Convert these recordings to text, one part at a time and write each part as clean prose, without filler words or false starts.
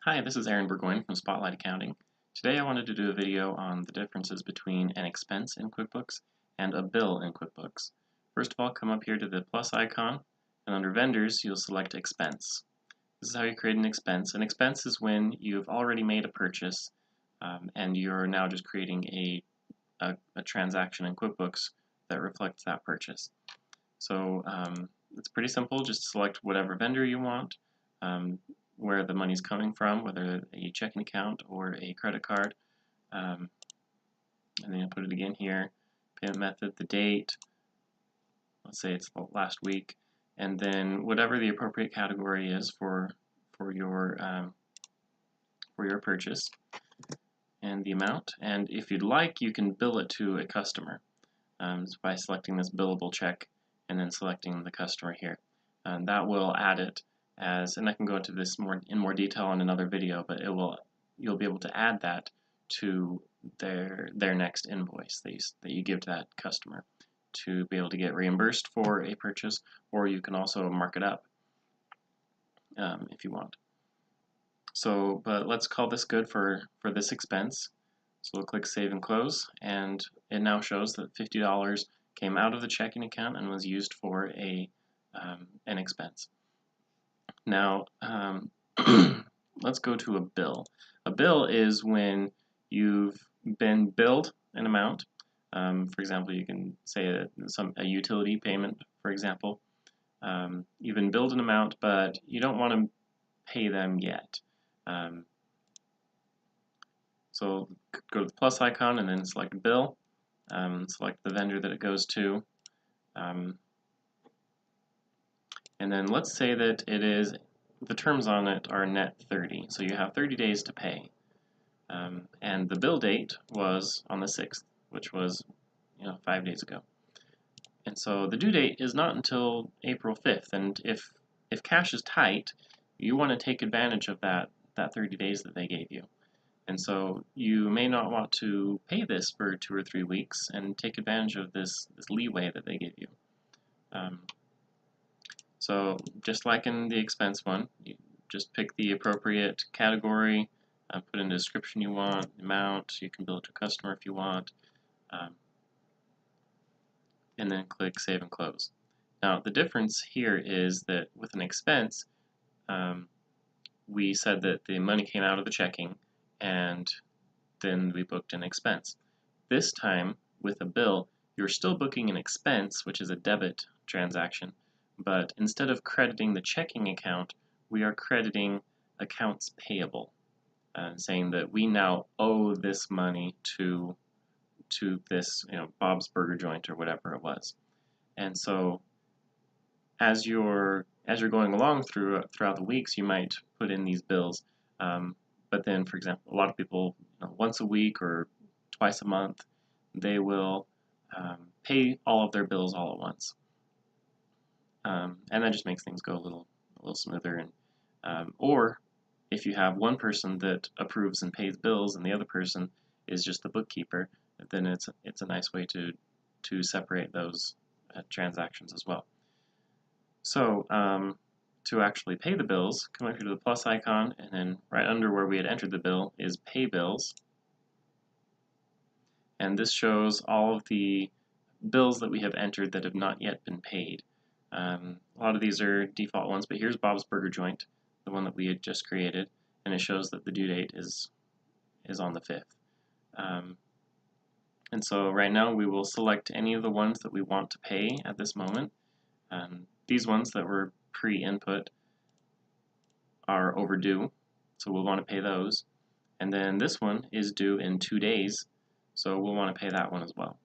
Hi, this is Aaron Burgoyne from Spotlight Accounting. Today I wanted to do a video on the differences between an expense in QuickBooks and a bill in QuickBooks. First of all, come up here to the plus icon, and under Vendors you'll select Expense. This is how you create an expense. An expense is when you've already made a purchase and you're now just creating a transaction in QuickBooks that reflects that purchase. So it's pretty simple. Just select whatever vendor you want, where the money's coming from, whether a checking account or a credit card, and then you'll put it again here, payment method, the date, let's say it's the last week, and then whatever the appropriate category is for your purchase, and the amount. And if you'd like, you can bill it to a customer by selecting this billable check and then selecting the customer here. And that will add it as, and I can go into this in more detail in another video, but you'll be able to add that to their next invoice that you give to that customer to be able to get reimbursed for a purchase, or you can also mark it up if you want. So, but let's call this good for this expense. So we'll click Save and Close, and it now shows that $50 came out of the checking account and was used for an expense. Now, let's go to a bill. A bill is when you've been billed an amount. For example, you can say a utility payment, for example. You've been billed an amount, but you don't want to pay them yet. So go to the plus icon and then select Bill. Select the vendor that it goes to. And then let's say that the terms on it are net 30. So you have 30 days to pay. And the bill date was on the 6th, which was 5 days ago. And so the due date is not until April 5th. And if cash is tight, you want to take advantage of that 30 days that they gave you. And so you may not want to pay this for 2 or 3 weeks and take advantage of this leeway that they give you. So just like in the expense one, you just pick the appropriate category, put in the description you want, amount, you can bill it to a customer if you want, and then click Save and Close. Now the difference here is that with an expense, we said that the money came out of the checking and then we booked an expense. This time with a bill, you're still booking an expense, which is a debit transaction, but instead of crediting the checking account, we are crediting accounts payable, saying that we now owe this money to this, Bob's Burger Joint or whatever it was. And so as you're going along throughout the weeks, you might put in these bills. But then, for example, a lot of people, once a week or twice a month, they will pay all of their bills all at once. And that just makes things go a little smoother. And or if you have one person that approves and pays bills and the other person is just the bookkeeper, then it's a nice way to separate those transactions as well. So to actually pay the bills, come up here to the plus icon, and then right under where we had entered the bill is Pay Bills. And this shows all of the bills that we have entered that have not yet been paid. A lot of these are default ones, but here's Bob's Burger Joint, the one that we had just created, and it shows that the due date is on the 5th. And so right now we will select any of the ones that we want to pay at this moment. These ones that were pre-input are overdue, so we'll want to pay those. And then this one is due in 2 days, so we'll want to pay that one as well.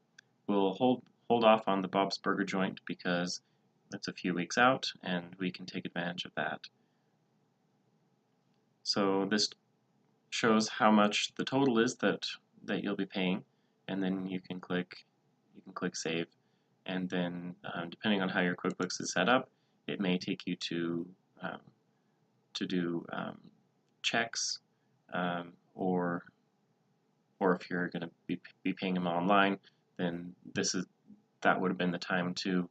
We'll hold off on the Bob's Burger Joint because it's a few weeks out and we can take advantage of that. So this shows how much the total is that you'll be paying, and then you can click Save. And then depending on how your QuickBooks is set up, it may take you to do checks, or if you're going to be paying them online, then that would have been the time to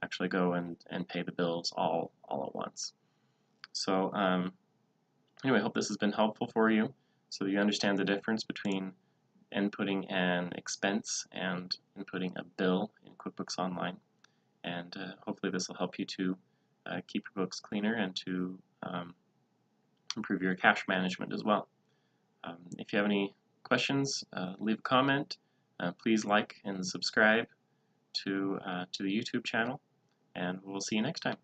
actually go and pay the bills all at once. So Anyway, I hope this has been helpful for you so that you understand the difference between inputting an expense and inputting a bill in QuickBooks Online. And hopefully this will help you to keep your books cleaner and to improve your cash management as well. If you have any questions, leave a comment. Please like and subscribe to the YouTube channel, and we'll see you next time.